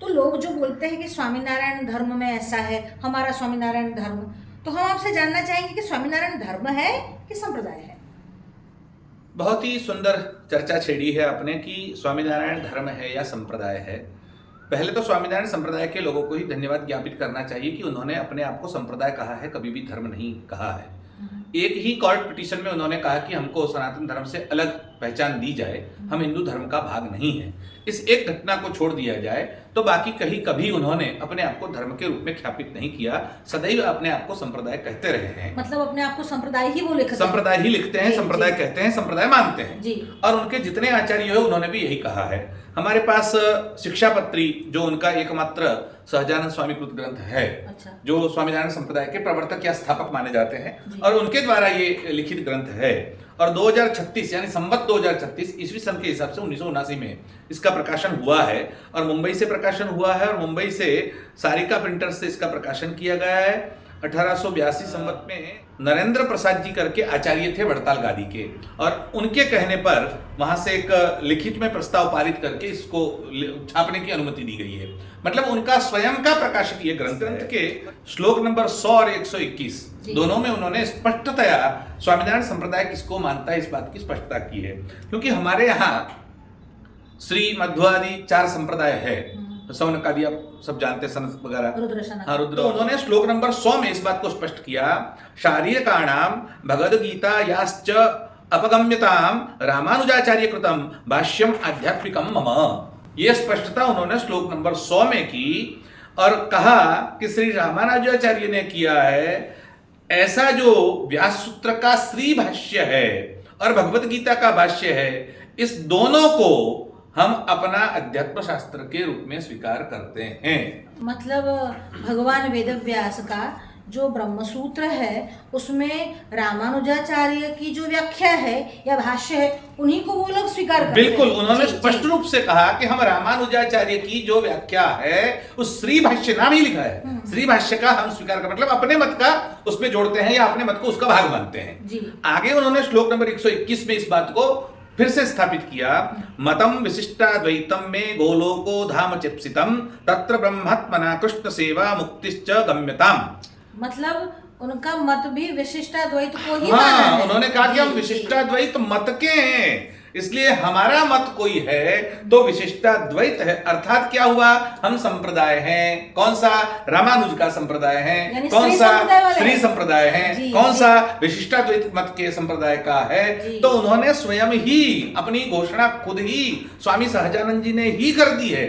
तो लोग जो बोलते हैं कि स्वामीनारायण धर्म में ऐसा है, हमारा स्वामीनारायण धर्म, तो हम आपसे जानना चाहेंगे कि स्वामीनारायण धर्म है कि संप्रदाय है? बहुत ही सुंदर चर्चा छेड़ी है आपने कि स्वामीनारायण धर्म है या संप्रदाय है। पहले तो स्वामीनारायण संप्रदाय के लोगों को ही धन्यवाद ज्ञापित करना चाहिए कि उन्होंने अपने आप को संप्रदाय कहा है, कभी भी धर्म नहीं कहा है। एक ही कोर्ट पिटीशन में उन्होंने कहा कि हमको सनातन धर्म से अलग पहचान दी जाए, हम हिंदू धर्म का भाग नहीं है। इस एक घटना को छोड़ दिया जाए तो बाकी कहीं कभी उन्होंने अपने आप को धर्म के रूप में ख्यापित नहीं किया, सदैव अपने आप को संप्रदाय कहते रहे हैं। मतलब अपने आप को संप्रदाय ही वो लिखते हैं, संप्रदाय ही लिखते हैं, जी, संप्रदाय जी। कहते हैं, संप्रदाय मानते हैं जी। और उनके जितने आचार्य हैं उन्होंने भी यही कहा है। हमारे पास शिक्षापत्री जो उनका एकमात्र सहजानंद स्वामी कृत ग्रंथ है, अच्छा। जो स्वामीनारायण संप्रदाय के प्रवर्तक या स्थापक माने जाते हैं जी। और उनके द्वारा ये लिखित ग्रंथ है। और 2036 यानी संवत 2036 ईस्वी सन के हिसाब से 1979 में इसका प्रकाशन हुआ है और मुंबई से प्रकाशन हुआ है और मुंबई से सारिका प्रिंटर्स से इसका प्रकाशन किया गया है। 1882 संवत में नरेंद्र प्रसाद जी करके आचार्य थे वड़ताल गादी के और उनके कहने पर वहां से एक लिखित में प्रस्ताव पारित करके इसको छापने की अनुमति दी गई है। मतलब उनका स्वयं का प्रकाशित ये ग्रंथ के श्लोक नंबर 100 और 121 दोनों में उन्होंने स्पष्टतया स्वामीनारायण संप्रदाय किसको मानता है इस बात की स्पष्टता की है। क्योंकि हमारे यहाँ श्री मध्व आदि 4 संप्रदाय है, सौनक आदि आप सब जानते हैं, सनत वगैरह। हाँ, रुद्र। तो उन्होंने श्लोक नंबर 100 में इस बात को स्पष्ट किया, शारीरकाणाम भगवद गीता याश्च अपगम्यताम रामानुजाचार्य कृतम भाष्यम आध्यात्मिकम मम। यह स्पष्टता उन्होंने श्लोक नंबर 100 में की और कहा कि श्री रामानुजाचार्य ने किया है ऐसा जो व्यास सूत्र का श्री भाष्य है और भगवत गीता का भाष्य है, इस दोनों को हम अपना अध्यात्म शास्त्र के रूप में स्वीकार करते हैं। मतलब भगवान वेदव्यास का जो ब्रह्मसूत्र है उसमें रामानुजाचार्य की जो व्याख्या है या भाष्य है उन्हीं को वो लोग स्वीकार करते हैं। बिल्कुल, उन्होंने जी, स्पष्ट जी। रूप से कहा कि हम रामानुजाचार्य की जो व्याख्या है उस श्री भाष्य नाम ही लिखा है, श्री भाष्य का हम स्वीकार कर, मतलब अपने मत का उसमें जोड़ते हैं या अपने मत को उसका भाग मानते हैं। जी। आगे उन्होंने श्लोक नंबर 121 में इस बात को फिर से स्थापित किया, मतम विशिष्टाद्वैतम में गोलोको धाम चिप्सितम तत्र ब्रह्मात्मना कृष्ण सेवा मुक्तिश्च गम्यताम। मतलब उनका मत भी विशिष्टाद्वैत को ही हाँ, माना है। उन्होंने कहा कि हम जी, विशिष्टाद्वैत मत के हैं, इसलिए हमारा मत कोई है तो विशिष्टाद्वैत है। अर्थात क्या हुआ, हम संप्रदाय हैं। कौन सा? रामानुज का संप्रदाय है। यानी कौन श्री सा? संप्रदाय वाले श्री हैं। संप्रदाय है। जी, कौन जी। सा? विशिष्टाद्वैत मत के संप्रदाय का है। जी। तो उन्होंने स्वयं ही अपनी घोषणा खुद ही स्वामी सहजानंद जी ने ही कर दी है।